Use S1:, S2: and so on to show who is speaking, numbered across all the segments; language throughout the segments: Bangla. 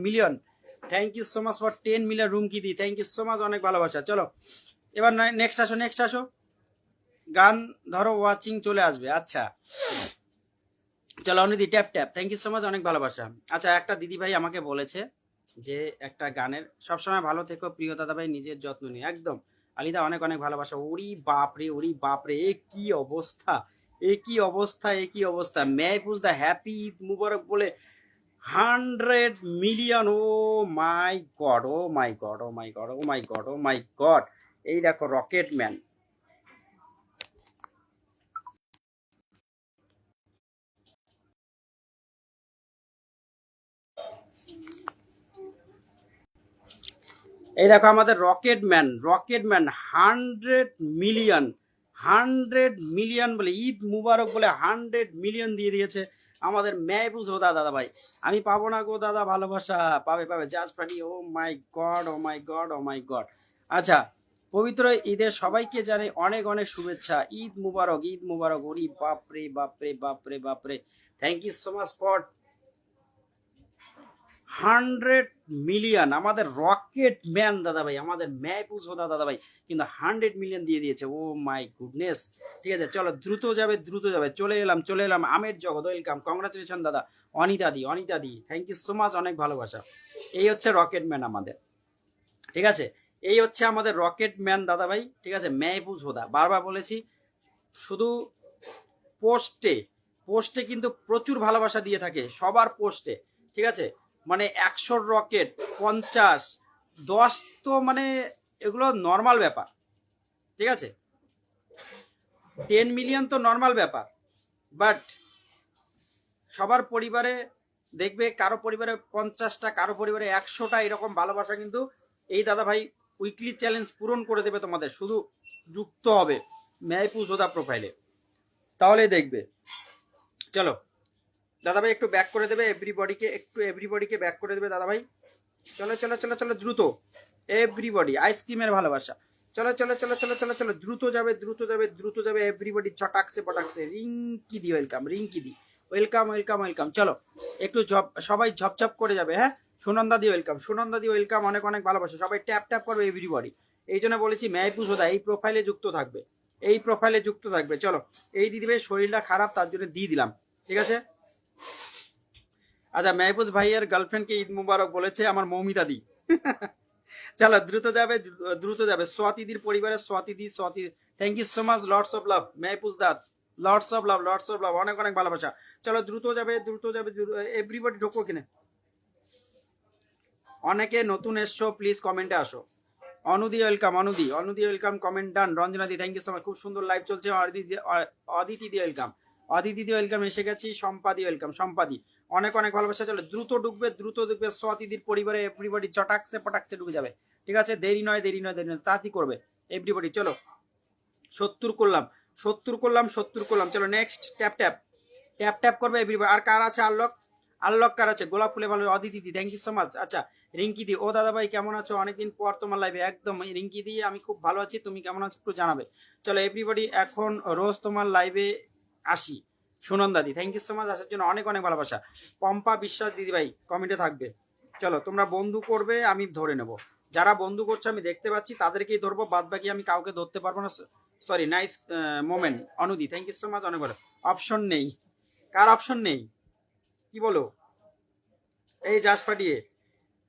S1: Million. Thank you so much for 10 million Rumki দি, থ্যাংক ইউ সো মাচ, অনেক ভালোবাসা। চলো এবার নেক্সট আসো, নেক্সট আসো, গান ধরো ওয়াচিং চলে আসবে। আচ্ছা চলো অনিদি tap tap, thank you so much, অনেক ভালোবাসা। আচ্ছা একটা দিদি ভাই আমাকে বলেছে যে একটা গানের, সবসময় ভালো থেকো প্রিয় দাদা ভাই, নিজের যত্ন নিয়ে, একদম আলিদা, অনেক অনেক ভালোবাসা। ওরি বাপরে, ওরি বাপরে, এ কি অবস্থা, এ কি অবস্থা, এ কি অবস্থা। মেহফুজ দা হ্যাপি ঈদ মুবারক বলে 100 মিলিয়ন, ও মাই গড, ও মাই গড, ও মাই গড, ও মাই গড, ও মাই গড। এই দেখো রকেট ম্যান, এই দেখো আমাদের rocket man, rocket man 100 million, 100 million বলে ঈদ মুবারক বলে 100 মিলিয়ন দিয়ে দিয়েছে আমাদের মেহফুজ হোদা দাদা ভাই। আমি পাবো না গো দাদা ভালোবাসা, পাবে পাবে জাস্ট পার্টি, ও মাই গড, ও মাই গড, ও মাই গড। আচ্ছা পবিত্র ঈদের সবাইকে জানাই অনেক অনেক শুভেচ্ছা, ঈদ মুবারক, ঈদ মুবারক। ওরি বাপরে বাপরে বাপরে বাপরে, thank you so much for 100 million. আমাদের রকেট ম্যান দাদা ভাই, আমাদের মেহফুজ হোদা দাদা ভাই কিন্তু 100 মিলিয়ন দিয়ে দিয়েছে, ও মাই গুডনেস। ঠিক আছে চলো দ্রুত যাবে, দ্রুত যাবে, চলে এলাম, চলে এলাম। আমের জগৎ ওয়েলকাম, কংগ্রাচুলেশন দাদা। অনিতা দি, অনিতা দি, থ্যাংক ইউ সো মাচ, অনেক ভালোবাসা। এই হচ্ছে রকেট ম্যান আমাদের, ঠিক আছে, এই হচ্ছে আমাদের রকেট ম্যান দাদা ভাই। ঠিক আছে মেহফুজ হোদা, বারবার বলেছি, শুধু পোস্টে, পোস্টে কিন্তু প্রচুর ভালোবাসা দিয়ে থাকে সবার পোস্টে। ঠিক আছে মানে 100 রকেট, 50, 10 তো মানে এগুলো নর্মাল ব্যাপার। ঠিক আছে 10 মিলিয়ন তো নর্মাল ব্যাপার, বাট সবার পরিবারে দেখবে কারো পরিবারে 50টা, কারো পরিবারে 100টা, এরকম ভালোবাসা কিন্তু এই দাদা ভাই উইকলি চ্যালেঞ্জ পূরণ করে দেবে তোমাদের, শুধু যুক্ত হবে মেহফুজ হোদা প্রোফাইলে, তাহলে দেখবে। চলো দাদা ভাই একটু ব্যাক করে দেবে এভরিবডিকে, একটু এভরিবডিকে ব্যাক করে দেবে দাদা ভাই। চলো চলো চলো চলো দ্রুত, এভরিবডি আইসক্রিমের ভালোবাসা, চলো চলো চলো চলো চলো চলো, দ্রুত যাবে, দ্রুত যাবে, দ্রুত যাবে, এভরিবডি চটাকসে পটাকসে। রিঙ্কি দি ওয়েলকাম, রিঙ্কি দি ওয়েলকাম, ওয়েলকাম ওয়েলকাম। চলো একটু সবাই ঝপঝপ করে যাবে। হ্যাঁ সুনন্দা দি ওয়েলকাম, সুনন্দা দি ওয়েলকাম, অনেক অনেক ভালোবাসা। সবাই ট্যাপ ট্যাপ করবে এভরিবডি। এই জন্য বলেছি মেহফুজ হোদা এই প্রোফাইলে যুক্ত থাকবে, এই প্রোফাইলে যুক্ত থাকবে। চলো এই দিদি ভাই শরীরটা খারাপ, তার জন্য দিয়ে দিলাম, ঠিক আছে। আচ্ছা মেহফুজ ভাইয়ের গার্লফ্রেন্ডকে ঈদ মুবারক বলেছে আমার মৌমিতা দি। চলো দ্রুত যাবে, দ্রুত যাবে। সোয়াতিদির পরিবারের সোয়াতিদি, Swati, thank you so much, lords of love Mehfuz দাদ, lords of love, lords of love, অনেক অনেক ভালোবাসা। চলো দ্রুত যাবে, দ্রুত যাবে, এভরিবডি ঢোকো কিনে। অনেকে নতুন এসছো প্লিজ কমেন্টে আসো। অনুদি ওয়েলকাম, অনুদি, অনুদি ওয়েলকাম, কমেন্ট ডান। রঞ্জনা দি থ্যাংক ইউ সো মাচ, খুব সুন্দর লাইভ চলছে। অদিতি দি ওয়েলকাম, অদিতি দি ওয়েলকাম, এসে গেছি। সম্পাদি ওয়েলকাম, সম্পাদি, অনেক অনেক ভালোবাসা। চলো দ্রুত ঢুকবে, দ্রুত ঢুকবে। সোয়াতিদির পরিবারে এভরিবডি চটাকসে পটাকসে ঢুকে যাবে, ঠিক আছে। দেরি নয়, দেরি নয়, দেরি নয়, তাড়াতাড়ি করবে এভরিবডি। চলো 70 করলাম, 70 করলাম, 70 করলাম। চলো next, tap tap, tap tap করবে এভরিবডি। আর কার আছে আনলক, আনলক কার আছে? গোলাপ ফুলে ভালো, অদিতি দি থ্যাংক ইউ সো মাচ। আচ্ছা রিঙ্কি দি, ও দাদা ভাই কেমন আছো, অনেকদিন পর তোমার লাইভে। একদম রিঙ্কি দি আমি খুব ভালো আছি, তুমি কেমন আছো একটু জানাবে। চলো এভরিবডি এখন রোজ তোমার লাইভে আসি। সুনন্দা দি থ্যাংক ইউ সো মাচ, আসার জন্য অনেক অনেক ভালোবাসা। পম্পা বিশ্বাস দিদি ভাই কমেন্টে থাকবে। চলো তোমরা বন্ধু করবে, আমি ধরে নেব। যারা বন্ধু করছে আমি দেখতে পাচ্ছি তাদেরকেই ধরবো, বাদ বাকি আমি কাউকে ধরতে পারবো না। সরি, নাইস মোমেন্ট অনুদি, থ্যাংক ইউ সো মাচ, অনেক ভালো। অপশন নেই, কার অপশন নেই কি বলো? এই জাস্ট পাঠিয়ে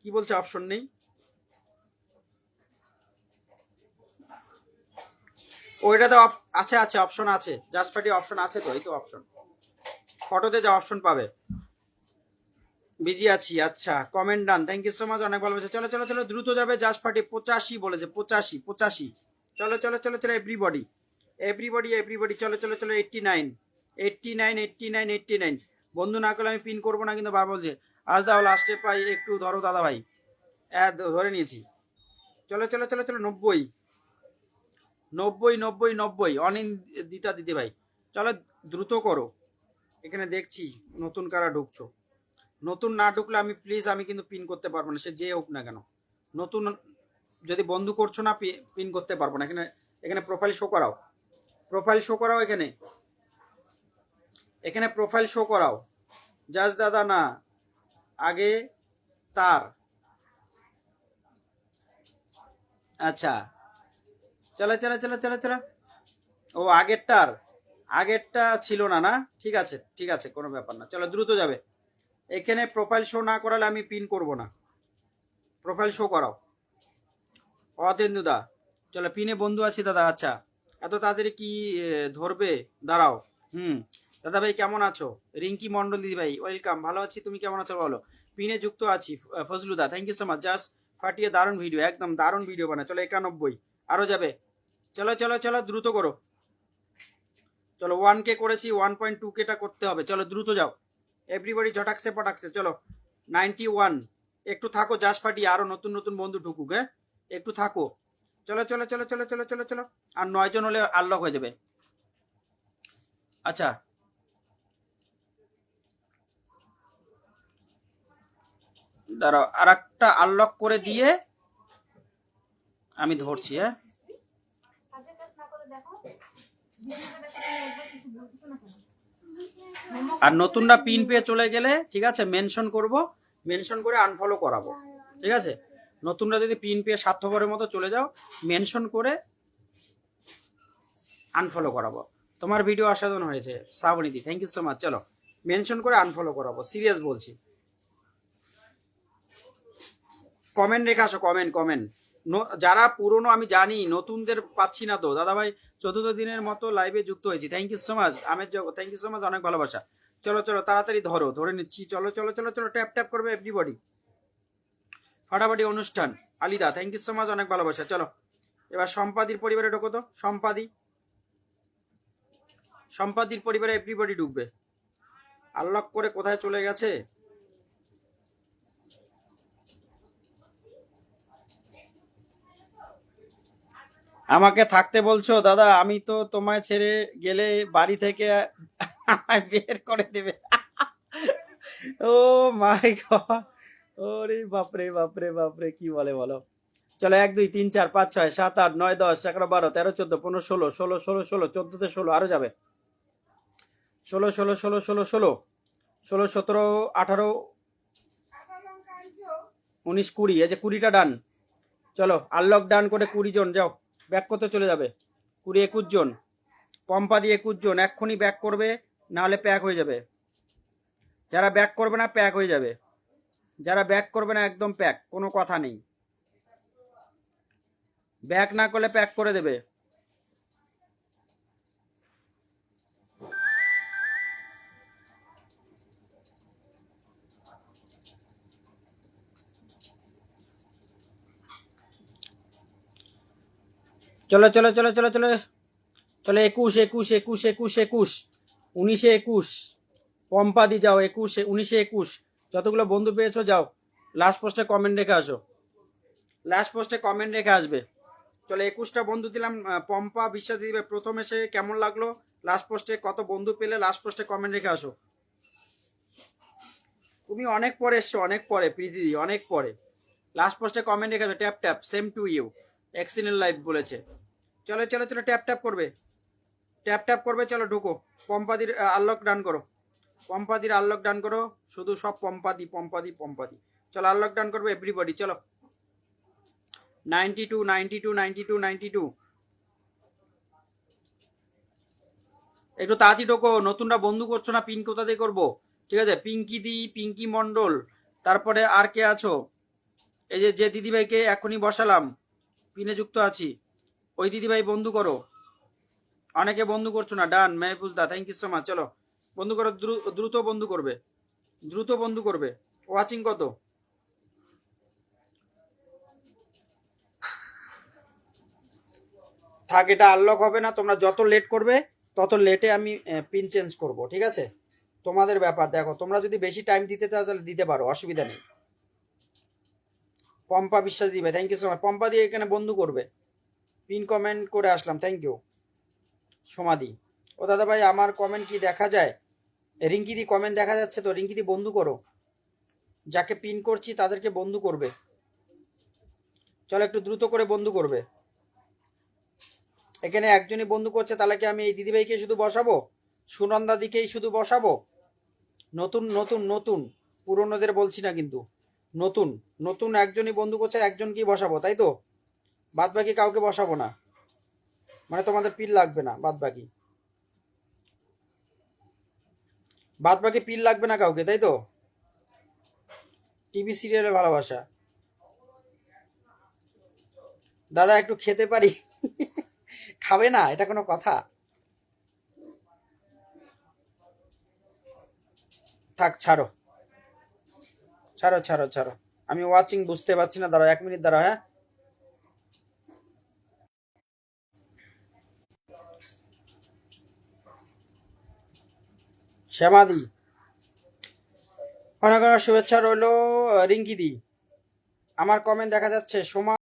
S1: কি বলছে অপশন নেই? ওইটা তো আছে, আছে অপশন আছে, জাস্ট পার্টি অপশন আছে তো, এই তো অপশন, ফটোতে যা অপশন পাবে। বিজি আছি, আচ্ছা comment done, thank you so much, অনেক ভালোবাসা। চলো চলো চলো দ্রুত যাবে, জাস্ট পার্টি 85 বলেছে, 85 85। চলো চলো চলো চলো এভরিবডি, এভরিবডি এভরিবডি, চলো চলো চলো। 89 89 89 89। বন্ধু না করলে আমি পিন করবো না কিন্তু, বার বলছে আজ দাও লাস্টে পাই, একটু ধরো দাদা ভাই। ধরে নিয়েছি। চলো চলো চলো চলো 90 90 90 90, অনিন্দিতা দিদি ভাই। চলো দ্রুত করো, এখানে দেখছি নতুন কারা ঢুকছো। নতুন না ঢুকলে আমি প্লিজ, আমি কিন্তু পিন করতে পারবো না, সে যে হোক না কেন। নতুন যদি বন্ধু করছো না, পিন করতে পারবো না। এখানে এখানে প্রোফাইল শো করাও, প্রোফাইল শো করাও, এখানে এখানে প্রোফাইল শো করাও। জাস্ট দাদা না, আগে তার, আচ্ছা চলো চলো চলো চলো চলো। ও আগেরটা ছিল না, না ঠিক আছে ঠিক আছে, কোনো ব্যাপার না, চলো দ্রুত যাবে। এখানে প্রোফাইল শো না করালে আমি পিন করব না, প্রোফাইল শো করাও। অতেন্দু দা, চলো পিনে বন্ধু আছি দাদা। আচ্ছা এত তাড়াতাড়ি কি ধরবে, দাঁড়াও। দাদা ভাই কেমন আছো? রিঙ্কি মন্ডল দিদি ভাই ওয়েলকাম, ভালো আছি, তুমি কেমন আছো বলো? পিনে যুক্ত আছি। ফজলুদা thank you so much, just ফাটিয়ে দারুণ ভিডিও, একদম দারুণ ভিডিও বানায়। চলো 91, আরো যাবে, চলো চলো চলো দ্রুত করো। চলো 1K করেছি, 1.2K করতে হবে, চলো দ্রুত যাও এভরিবডি, ঝটাকসে পটাকসে। চলো 91, একটু থাকো জাস্ট ফাটিয়ে, আরো নতুন নতুন বন্ধু ঢুকুক, হ্যাঁ একটু থাকো। চলো চলো চলো চলো চলো চলো চলো, আর 9 জন হলে আনলক হয়ে যাবে। আচ্ছা দাঁড়াও, আর একটা আনলক করে দিয়ে আমি ধরছি। হ্যাঁ আর নতুনটা পিন পেয়ে চলে গেলে ঠিক আছে, মেনশন করব, মেনশন করে আনফলো করাবো, ঠিক আছে? নতুনরা যদি পিন পেয়ে স্বার্থপরের মতো চলে যাও, মেনশন করে আনফলো করাবো। তোমার ভিডিও অসাধারণ হয়েছে শ্রাবণীদি, থ্যাংক ইউ সো মাচ। চলো মেনশন করে আনফলো করাবো, সিরিয়াস বলছি। কমেন্ট রেখে আসো, কমেন্ট কমেন্ট। যারা পুরনো আমি জানি, নতুনদের পাচ্ছি না তো দাদা ভাই। 14 দিনের মতো লাইভে যুক্ত হয়েছি, থ্যাংক ইউ সো মাচ। আমের জগৎ থ্যাংক ইউ সো মাচ, অনেক ভালোবাসা। চলো চলো তাড়াতাড়ি ধরো, ধরে নিচ্ছি, চলো চলো চলো চলো, ট্যাপ ট্যাপ করবে এভরিবডি, ফাটাফাটি অনুষ্ঠান। আলিদা থ্যাংক ইউ সো মাচ, অনেক ভালোবাসা। চলো এবার সম্পাদির পরিবারে ঢোকো তো, সম্পাদির পরিবারে এভরিবডি ঢুকবে। আনলক করে কোথায় চলে গেছে? আমাকে থাকতে বলছো দাদা? আমি তো তোমায় ছেড়ে গেলে বাড়ি থেকে আমায় বের করে দেবে। ও মাই গড, ওরে বাপরে বাপরে বাপরে, কি বলে বলো। চলো 1 2 3 4 5 6 7 8 9 10 11 12 13 14 15 16 16 16 16 14 16, আরো যাবে 16 16 16 16 16 16 17 18 19 20, এই যে 20টা ডান। চলো আনলক ডান করে 20 জন যাও, ব্যাক করতে চলে যাবে। 20 21 জন, পম্পা দিয়ে 21 জন, এক্ষুনি ব্যাক করবে, নাহলে প্যাক হয়ে যাবে। যারা ব্যাক করবে না প্যাক হয়ে যাবে, যারা ব্যাক করবে না একদম প্যাক, কোনো কথা নেই। ব্যাক না করলে প্যাক করে দেবে। চলো চলো চলো চলো চলো চলো 21 21 21 21 21 19 21, পম্পা দি যাও 21 19 21, যতগুলো বন্ধু পেয়েছো যাও, লাস্ট পোস্টে কমেন্ট রেখে আসো, লাস্ট পোস্টে কমেন্ট রেখে আসবে। চলো 21টা বন্ধু দিলাম। পম্পা বিশ্বাস দিবে প্রথম এসে, কেমন লাগলো? লাস্ট পোস্টে কত বন্ধু পেলে, লাস্ট পোস্টে কমেন্ট রেখে আসো। তুমি অনেক পরে এসছো, অনেক পরে প্রীতি দি, অনেক পরে। লাস্ট পোস্টে কমেন্ট রেখে আসবে, tap tap, same to you, excellent live বলেছে। চলো চলো চলো ট্যাপ ট্যাপ করবে, ট্যাপ ট্যাপ করবে, চলো ঢুকো। পম্পাদির আনলক ডান করো, পম্পাদির আনলক ডান করো, শুধু সব পম্পাদি পম্পাদি পম্পাদি। চলো আনলক ডান করবে এভরিবডি, চলো 92 92 92 92। একটু তাড়াতাড়ি ঢোকো, নতুনরা বন্ধু করছো না, পিন কোথা দিয়ে করবো? ঠিক আছে, পিঙ্কি দি, পিঙ্কি মন্ডল, তারপরে আর কে আছো? এই যে দিদিভাইকে এখনই বসালাম, পিনে যুক্ত আছি, ওই দিদিভাই বন্ধু করো। অনেকে বন্ধু করছো না, ডান মেহফুজদা থ্যাংক ইউ সো মাচ। চলো বন্ধু করো, দ্রুত বন্ধু করবে, দ্রুত বন্ধু করবে। ওয়াচিং কত? থাক, এটা আনলক হবে না, তোমরা যত লেট করবে তত লেটে আমি পিন চেঞ্জ করব, ঠিক আছে? তোমাদের ব্যাপার, দেখো তোমরা যদি বেশি টাইম দিতে চাও তাহলে দিতে পারো, অসুবিধা নেই। পম্পা বিশ্বাস দিবে, thank you so much. Pampa দিয়ে এখানে বন্ধু করবে, পিন কমেন্ট করে আসলাম, থ্যাংক ইউ। সমাধি, ও দাদা ভাই আমার কমেন্ট কি দেখা যায়? রিঙ্কি দি কমেন্ট দেখা যাচ্ছে তো, রিঙ্কি দি বন্ধু করো, যাকে পিন করছি তাদেরকে বন্ধু করবে। চলো একটু দ্রুত করে বন্ধু করবে। এখানে একজনই বন্ধু করছে, তাহলে কি আমি এই দিদিভাইকে শুধু বসাবো? সুনন্দা দিকেই শুধু বসাবো? নতুন নতুন নতুন, পুরনোদের বলছি না কিন্তু, নতুন নতুন একজনই বন্ধু করছে, একজনকেই বসাবো, তাই তো? বাদ বাকি কাউকে বসাবো না, মানে তোমাদের পিল লাগবে না, বাদ বাকি পিল লাগবে না কাউকে, তাই তো? টিভি সিরিয়ালে ভালোবাসা, দাদা একটু খেতে পারি? খাবে না, এটা কোনো কথা? থাক, ছাড়ো ছাড়ো ছাড়ো ছাড়ো। আমি ওয়াচিং বুঝতে পারছি না, দাঁড়াও 1 মিনিট, দাঁড়াও, হ্যাঁ। শ্যামাদি, অনেক অনেক শুভেচ্ছা রইলো। রিঙ্কি দি, আমার কমেন্ট দেখা যাচ্ছে? সোমা